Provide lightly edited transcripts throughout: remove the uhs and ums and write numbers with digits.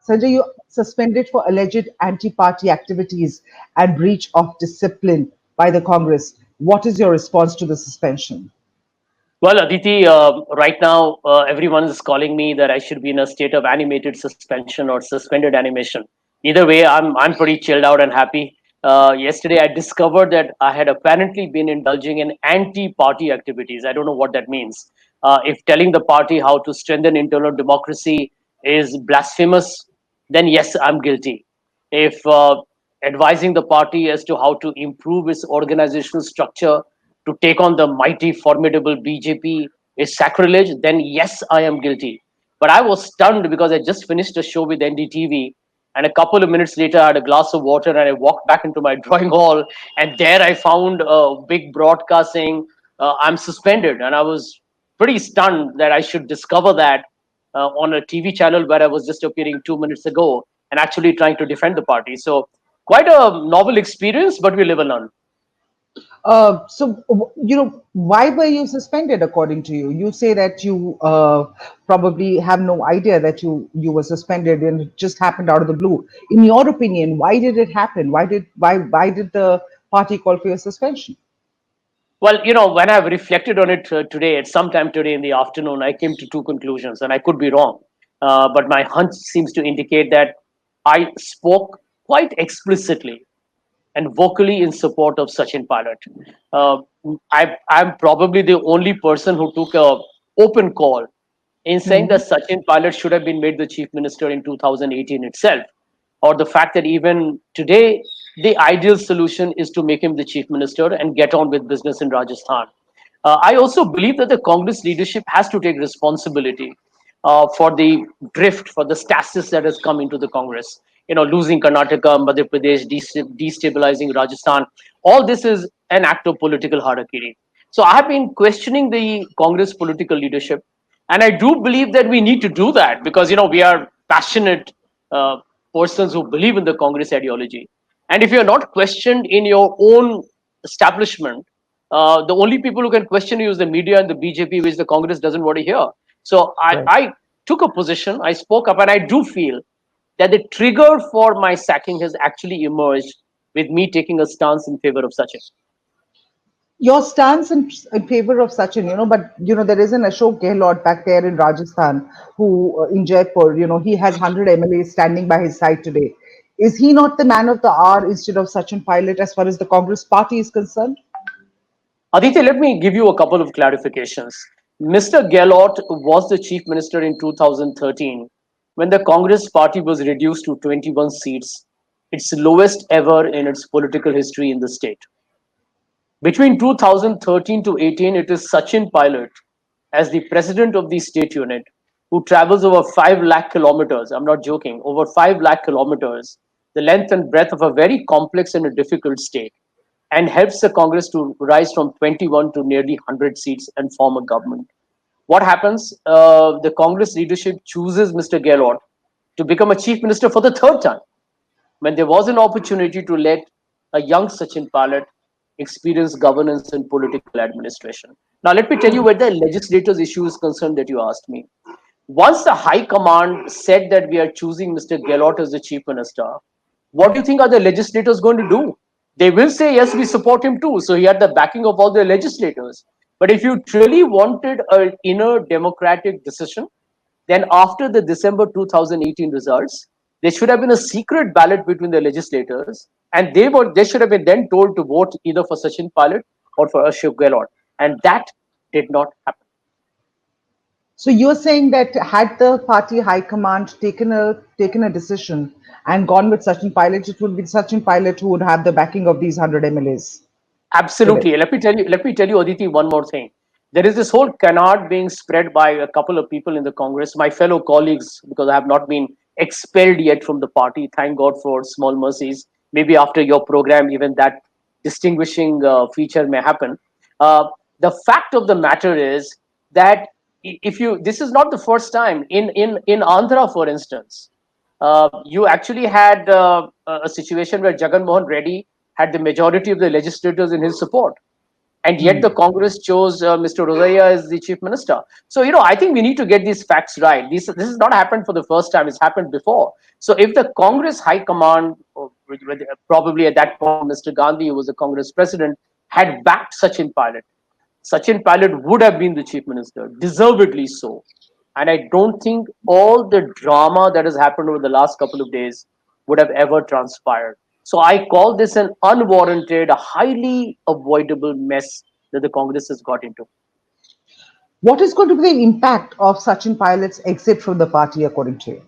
Sanjay, you suspended for alleged anti-party activities and breach of discipline by the Congress. What is your response to the suspension? Well, Aditi, right now everyone is calling me that I should be in a state of animated suspension or suspended animation. Either way, I'm pretty chilled out and happy. Yesterday, I discovered that I had apparently been indulging in anti-party activities. I don't know what that means. If telling the party how to strengthen internal democracy is blasphemous, then yes, I'm guilty. If advising the party as to how to improve its organizational structure to take on the mighty, formidable BJP is sacrilege, then yes, I am guilty. But I was stunned because I just finished a show with NDTV, and a couple of minutes later, I had a glass of water and I walked back into my drawing hall, and there I found a big broadcast saying, I'm suspended. And I was pretty stunned that I should discover that on a TV channel where I was just appearing 2 minutes ago and actually trying to defend the party. So, quite a novel experience, but we live and learn. Why were you suspended according to you? You say that you probably have no idea that you were suspended and it just happened out of the blue. In your opinion, why did it happen? Why did the party call for your suspension? Well, when I've reflected on it today, at some time today in the afternoon, I came to two conclusions, and I could be wrong. But my hunch seems to indicate that I spoke quite explicitly and vocally in support of Sachin Pilot. Uh, I'm probably the only person who took a open call in saying that Mhm. Sachin Pilot should have been made the chief minister in 2018 itself, or the fact that even today the ideal solution is to make him the chief minister and get on with business in Rajasthan. I also believe that the Congress leadership has to take responsibility for the drift, for the stasis that has come into the Congress. Losing Karnataka, Madhya Pradesh, destabilizing Rajasthan. All this is an act of political harakiri. So I have been questioning the Congress political leadership, and I do believe that we need to do that because we are passionate uh, persons who believe in the Congress ideology. And if you're not questioned in your own establishment, the only people who can question you is the media and the BJP, which the Congress doesn't want to hear. So Right. I took a position, I spoke up, and I do feel that the trigger for my sacking has actually emerged with me taking a stance in favor of Sachin. Your stance in favor of Sachin, but there is an Ashok Gehlot back there in Rajasthan who in Jaipur, he has 100 MLAs standing by his side today. Is he not the man of the hour instead of Sachin Pilot as far as the Congress party is concerned? Aditya, let me give you a couple of clarifications. Mr. Gehlot was the chief minister in 2013 when the Congress party was reduced to 21 seats, its lowest ever in its political history in the state. Between 2013 to 18, it is Sachin Pilot, as the president of the state unit, who travels over 5 lakh kilometers. I'm not joking, over 5 lakh kilometers, the length and breadth of a very complex and a difficult state, and helps the Congress to rise from 21 to nearly 100 seats and form a government. What happens? The Congress leadership chooses Mr. Gehlot to become a chief minister for the third time when there was an opportunity to let a young Sachin Pilot experience governance and political administration. Now, let me tell you where the legislators' issue is concerned that you asked me. Once the High Command said that we are choosing Mr. Gehlot as the chief minister, what do you think are the legislators going to do? They will say, yes, we support him too. So he had the backing of all the legislators. But if you truly wanted an inner democratic decision, then after the December 2018 results, there should have been a secret ballot between the legislators, and they should have been then told to vote either for Sachin Pilot or for Ashok Gehlot, and that did not happen. So you're saying that had the party high command taken a decision and gone with Sachin Pilot, it would be Sachin Pilot who would have the backing of these 100 MLAs today. Absolutely. Let me tell you, Aditi, one more thing. There is this whole canard being spread by a couple of people in the Congress, my fellow colleagues, because I have not been expelled yet from the party. Thank God for small mercies. Maybe after your program, even that distinguishing feature may happen. The fact of the matter is that if you, this is not the first time in Andhra, for instance, you actually had a situation where Jagan Mohan Reddy had the majority of the legislators in his support. and yet the Congress chose Mr. Rosaiya as the chief minister. So, I think we need to get these facts right. This has not happened for the first time; it's happened before. So, if the Congress High Command, probably at that point, Mr. Gandhi, who was the Congress president, had backed Sachin Pilot would have been the chief minister, deservedly so. And I don't think all the drama that has happened over the last couple of days would have ever transpired. So I call this an unwarranted, highly avoidable mess that the Congress has got into. What is going to be the impact of Sachin Pilot's exit from the party, according to you?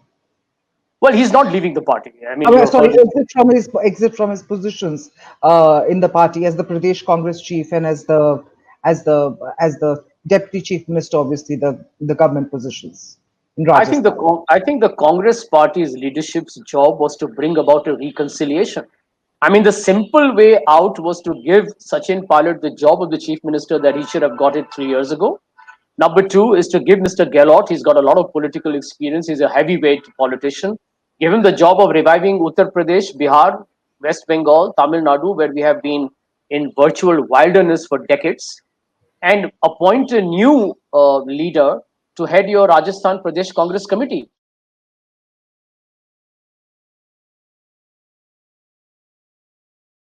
Well, he's not leaving the party. I mean, Oh, you have sorry, heard it. exit from his positions in the party as the Pradesh Congress chief and as the deputy chief minister, obviously the government positions in Rajasthan. I think the Congress party's leadership's job was to bring about a reconciliation. I mean, the simple way out was to give Sachin Pilot the job of the chief minister that he should have got it 3 years ago. Number two is to give Mr. Gehlot, he's got a lot of political experience, he's a heavyweight politician, give him the job of reviving Uttar Pradesh, Bihar, West Bengal, Tamil Nadu, where we have been in virtual wilderness for decades, and appoint a new leader to head your Rajasthan Pradesh Congress committee.